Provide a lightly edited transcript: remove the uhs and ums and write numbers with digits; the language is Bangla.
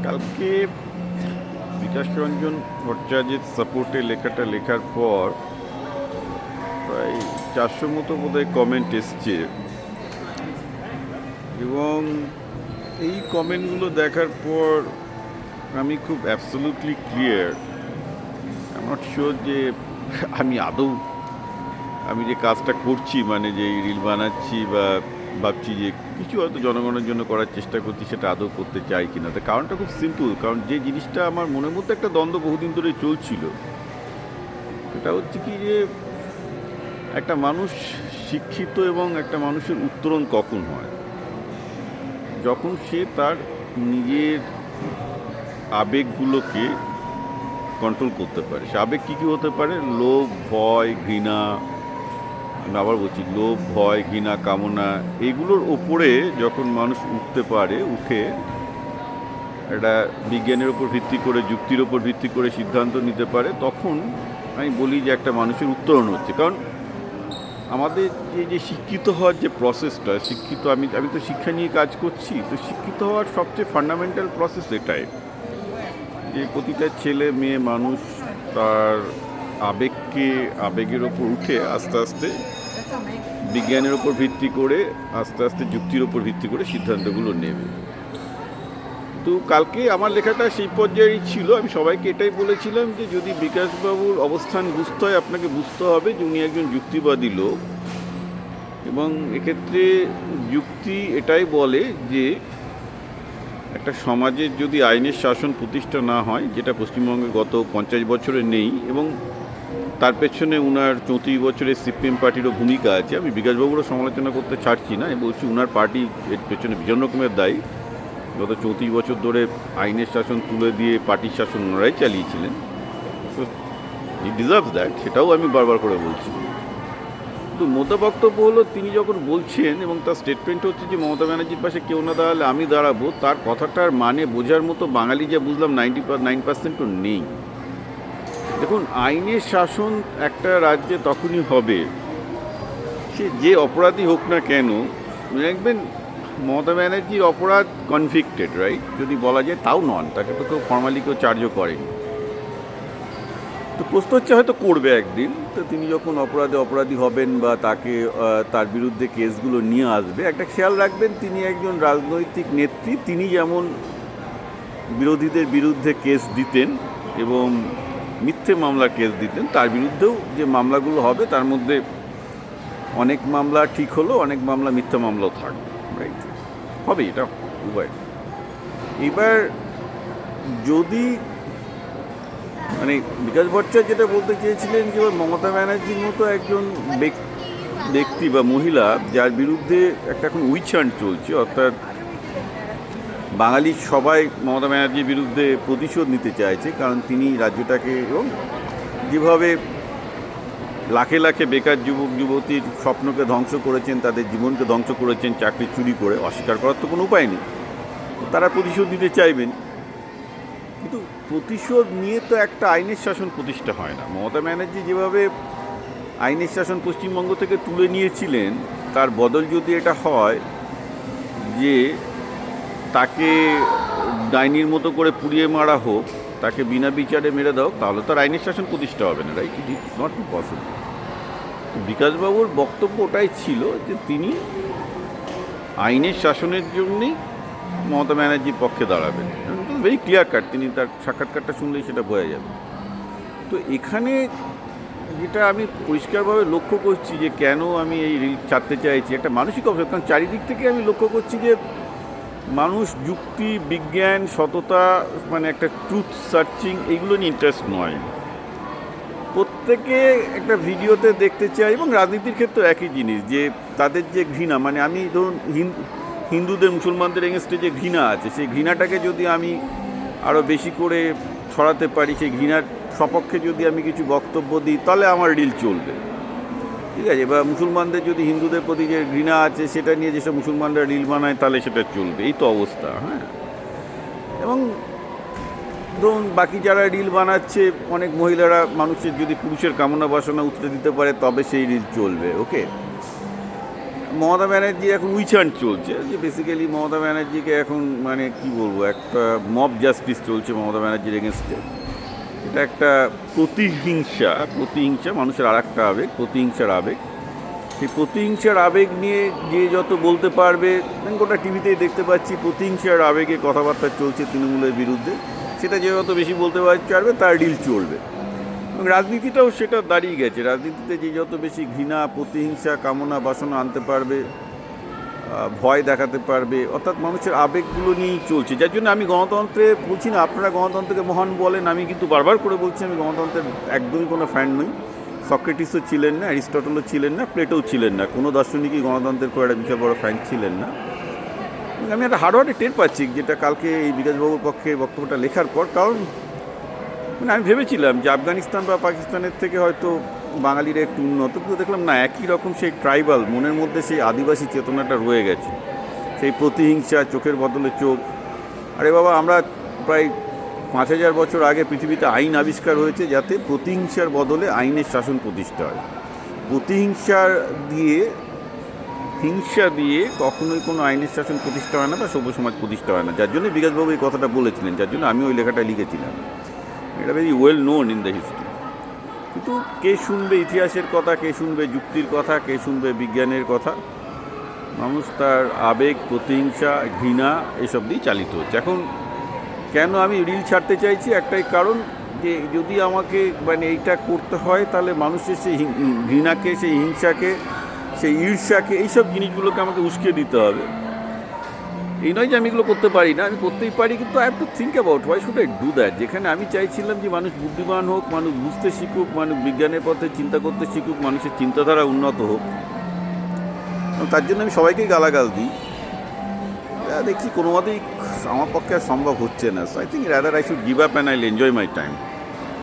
কালকে বিকাশ রঞ্জন ভট্টাচার্যের সাপোর্টে লেখাটা লেখার পর প্রায় 400 মতো বোধহয় কমেন্ট এসছে, এবং এই কমেন্টগুলো দেখার পর আমি খুব absolutely clear, I am not sure যে আমি যে কাজটা করছি, মানে যে রিল বানাচ্ছি বা ভাবছি যে কিছু হয়তো জনগণের জন্য করার চেষ্টা করছি, সেটা আদৌ করতে চাই কিনা। তার কারণটা খুব সিম্পল, কারণ যে জিনিসটা আমার মনের মধ্যে একটা দ্বন্দ্ব বহুদিন ধরে চলছিল, সেটা হচ্ছে কি যে একটা মানুষ শিক্ষিত এবং একটা মানুষের উত্তরণ কখন হয়, যখন সে তার নিজের আবেগগুলোকে কন্ট্রোল করতে পারে। সে আবেগ কী কী হতে পারে? লোভ, ভয়, ঘৃণা, আমি আবার বলছি, লোভ, ভয়, ঘৃণা, কামনা, এগুলোর ওপরে যখন মানুষ উঠতে পারে, উঠে একটা বিজ্ঞানের ওপর ভিত্তি করে, যুক্তির ওপর ভিত্তি করে সিদ্ধান্ত নিতে পারে, তখন আমি বলি যে একটা মানুষের উত্তরণ হচ্ছে। কারণ আমাদের যে শিক্ষিত হওয়ার যে প্রসেসটা, আমি তো শিক্ষা নিয়ে কাজ করছি, তো শিক্ষিত হওয়ার সবচেয়ে ফান্ডামেন্টাল প্রসেস এটাই যে প্রতিটা ছেলে মেয়ে মানুষ তার আবেগের ওপর উঠে আস্তে আস্তে বিজ্ঞানের ওপর ভিত্তি করে, আস্তে আস্তে যুক্তির ওপর ভিত্তি করে সিদ্ধান্তগুলো নেবে। তো কালকে আমার লেখাটা সেই পর্যায়েই ছিল। আমি সবাইকে এটাই বলেছিলাম যে যদি বিকাশবাবুর অবস্থান বুঝতে হয়, আপনাকে বুঝতে হবে যে উনি একজন যুক্তিবাদী লোক, এবং এক্ষেত্রে যুক্তি এটাই বলে যে একটা সমাজের যদি আইনের শাসন প্রতিষ্ঠা না হয়, যেটা পশ্চিমবঙ্গে গত 50 বছরে নেই, এবং তার পেছনে উনার 34 বছরের সিপিএম পার্টিরও ভূমিকা আছে। আমি বিকাশবাবুরও সমালোচনা করতে ছাড়ছি না, আমি বলছি উনার পার্টি এর পেছনে ভীষণ রকমের দায়ী। গত 34 বছর ধরে আইনের শাসন তুলে দিয়ে পার্টির শাসন ওনারাই চালিয়েছিলেন। সো হি ডিজার্ভস দ্যাট, সেটাও আমি বারবার করে বলছি। কিন্তু মোটা বক্তব্য হলো, তিনি যখন বলছেন এবং তার স্টেটমেন্ট হচ্ছে যে মমতা ব্যানার্জির পাশে কেউ না দাঁড়ালে আমি দাঁড়াবো, তার কথাটার মানে বোঝার মতো বাঙালি যা বুঝলাম 99%ও নেই। দেখুন, আইনের শাসন একটা রাজ্যে তখনই হবে, সে যে অপরাধী হোক না কেন। দেখবেন মমতা ব্যানার্জির অপরাধ কনভিক্টেড, রাইট, যদি বলা যায়, তাও নন, তাকে তো কেউ ফর্মালি কেউ চার্জও করেনি। তো প্রশ্ন হচ্ছে হয়তো করবে একদিন, তো তিনি যখন অপরাধী হবেন বা তার বিরুদ্ধে কেসগুলো নিয়ে আসবে, একটা খেয়াল রাখবেন, তিনি একজন রাজনৈতিক নেত্রী। তিনি যেমন বিরোধীদের বিরুদ্ধে কেস দিতেন এবং মিথ্যে মামলার কেস দিতেন, তার বিরুদ্ধেও যে মামলাগুলো হবে তার মধ্যে অনেক মামলা ঠিক হলো, অনেক মামলা মিথ্যা মামলাও থাকবে, রাইট, হবে, এটা উভয়। এবার যদি মানে বিকাশ ভট্টাচার্য যেটা বলতে চেয়েছিলেন যে মমতা ব্যানার্জির মতো একজন ব্যক্তি বা মহিলা, যার বিরুদ্ধে একটা এখন উইচ হান্ট চলছে, অর্থাৎ বাঙালির সবাই মমতা ব্যানার্জির বিরুদ্ধে প্রতিশোধ নিতে চাইছে, কারণ তিনি রাজ্যটাকে এবং যেভাবে লাখে লাখে বেকার যুবক যুবতীর স্বপ্নকে ধ্বংস করেছেন, তাদের জীবনকে ধ্বংস করেছেন চাকরি চুরি করে, অস্বীকার করার তো কোনো উপায় নেই, তারা প্রতিশোধ নিতে চাইবেন। কিন্তু প্রতিশোধ নিয়ে তো একটা আইনের শাসন প্রতিষ্ঠা হয় না। মমতা ব্যানার্জি যেভাবে আইনের শাসন পশ্চিমবঙ্গ থেকে তুলে নিয়েছিলেন, তার বদল যদি এটা হয় যে তাকে ডাইনির মতো করে পুড়িয়ে মারা হোক, তাকে বিনা বিচারে মেরে দাও, তাহলে তার আইনের শাসন প্রতিষ্ঠা হবে না, right, it is not possible. তো বিকাশবাবুর বক্তব্য ওটাই ছিল যে তিনি আইনের শাসনের জন্যই মমতা ব্যানার্জির পক্ষে দাঁড়াবেন, ভেরি ক্লিয়ার কাট, তিনি তার সাক্ষাৎকারটা শুনলেই সেটা বোঝা যাবে। তো এখানে যেটা আমি পরিষ্কারভাবে লক্ষ্য করছি যে কেন আমি এই রিল ছাড়তে চাইছি, একটা মানসিক অবস্থা, কারণ চারিদিক থেকে আমি লক্ষ্য করছি যে মানুষ যুক্তি, বিজ্ঞান, সততা, মানে একটা ট্রুথ সার্চিং, এইগুলো নিয়ে ইন্টারেস্ট নয়। প্রত্যেকে একটা ভিডিওতে দেখতে চাই, এবং রাজনীতির ক্ষেত্রে একই জিনিস, যে তাদের যে ঘৃণা, মানে আমি ধরুন হিন্দুদের মুসলমানদের এগেনস্টে যে ঘৃণা আছে, সেই ঘৃণাটাকে যদি আমি আরও বেশি করে ছড়াতে পারি, সেই ঘৃণার সপক্ষে যদি আমি কিছু বক্তব্য দিই, তাহলে আমার রিল চলবে, ঠিক আছে। বা মুসলমানদের যদি হিন্দুদের প্রতি যে ঘৃণা আছে সেটা নিয়ে যেসব মুসলমানরা রিল বানায়, তাহলে সেটা চলবে, এই তো অবস্থা, হ্যাঁ। এবং ধরুন বাকি যারা রিল বানাচ্ছে, অনেক মহিলারা মানুষের যদি পুরুষের কামনা বাসনা উতরে দিতে পারে, তবে সেই রিল চলবে, ওকে। মমতা ব্যানার্জি এখন উইচান্ট চলছে, যে বেসিক্যালি মমতা ব্যানার্জিকে এখন মানে কি বলবো, একটা মব জাস্টিস চলছে মমতা ব্যানার্জির এগেনস্টে। এটা একটা প্রতিহিংসা মানুষের আর একটা আবেগ, প্রতিহিংসার আবেগ। সেই প্রতিহিংসার আবেগ নিয়ে যে যত বলতে পারবে, গোটা টিভিতেই দেখতে পাচ্ছি প্রতিহিংসার আবেগে কথাবার্তা চলছে তৃণমূলের বিরুদ্ধে। সেটা যে যত বেশি বলতে পারবে তার ডিল চলবে। এবং রাজনীতিটাও সেটা দাঁড়িয়ে গেছে। রাজনীতিতে যে যত বেশি ঘৃণা, প্রতিহিংসা, কামনা বাসনা আনতে পারবে, ভয় দেখাতে পারবে, অর্থাৎ মানুষের আবেগগুলো নিয়েই চলছে। যার জন্য আমি গণতন্ত্রে বলছি না আপনারা গণতন্ত্রকে মহান বলেন, আমি কিন্তু বারবার করে বলছি আমি গণতন্ত্রের একদমই কোনো ফ্যান নই। সক্রেটিসও ছিলেন না, অ্যারিস্টটলও ছিলেন না, প্লেটোও ছিলেন না, কোনো দার্শনিকই গণতন্ত্রের খুব একটা বিশাল বড় ফ্যান ছিলেন না। আমি একটা হার্ডওয়ার্ডে টের পাচ্ছি, যেটা কালকে এই বিকাশবাবুর পক্ষে বক্তব্যটা লেখার পর। কারণ মানে আমি ভেবেছিলাম যে আফগানিস্তান বা পাকিস্তানের থেকে হয়তো বাঙালিরা একটু উন্নত, কিন্তু দেখলাম না, একই রকম সেই ট্রাইবাল মনের মধ্যে সেই আদিবাসী চেতনাটা রয়ে গেছে, সেই প্রতিহিংসা, চোখের বদলে চোখ। আরে বাবা, আমরা প্রায় 5000 বছর আগে পৃথিবীতে আইন আবিষ্কার হয়েছে যাতে প্রতিহিংসার বদলে আইনের শাসন প্রতিষ্ঠা হয়। হিংসা দিয়ে কখনোই কোনো আইনের শাসন প্রতিষ্ঠা হয় না বা সভ্য সমাজ প্রতিষ্ঠা হয় না। যার জন্য বিকাশবাবু এই কথাটা বলেছিলেন, যার জন্য আমি ওই লেখাটা লিখেছিলাম। এটা very well known in the history. কিন্তু কে শুনবে ইতিহাসের কথা, কে শুনবে যুক্তির কথা, কে শুনবে বিজ্ঞানের কথা? মানুষ তার আবেগ, প্রতিহিংসা, ঘৃণা এসব দিয়েই চালিত হচ্ছে। এখন কেন আমি রিল ছাড়তে চাইছি, একটাই কারণ, যে যদি আমাকে মানে এইটা করতে হয় তাহলে মানুষের সেই ঘৃণাকে, সেই হিংসাকে, সেই ঈর্ষাকে, এইসব জিনিসগুলোকে আমাকে উস্কে দিতে হবে। এই নয় যে আমি এগুলো করতে পারি না, আমি করতেই পারি, কিন্তু I have to think about why should I do that. যেখানে আমি চাইছিলাম যে মানুষ বুদ্ধিমান হোক, মানুষ বুঝতে শিখুক, মানুষ বিজ্ঞানের পথে চিন্তা করতে শিখুক, মানুষের চিন্তাধারা উন্নত হোক, তার জন্য আমি সবাইকেই গালাগাল দিই। দেখছি কোনো মতেই আমার পক্ষে আর সম্ভব হচ্ছে না। So I think rather I should give up and আইল এনজয় মাই টাইম।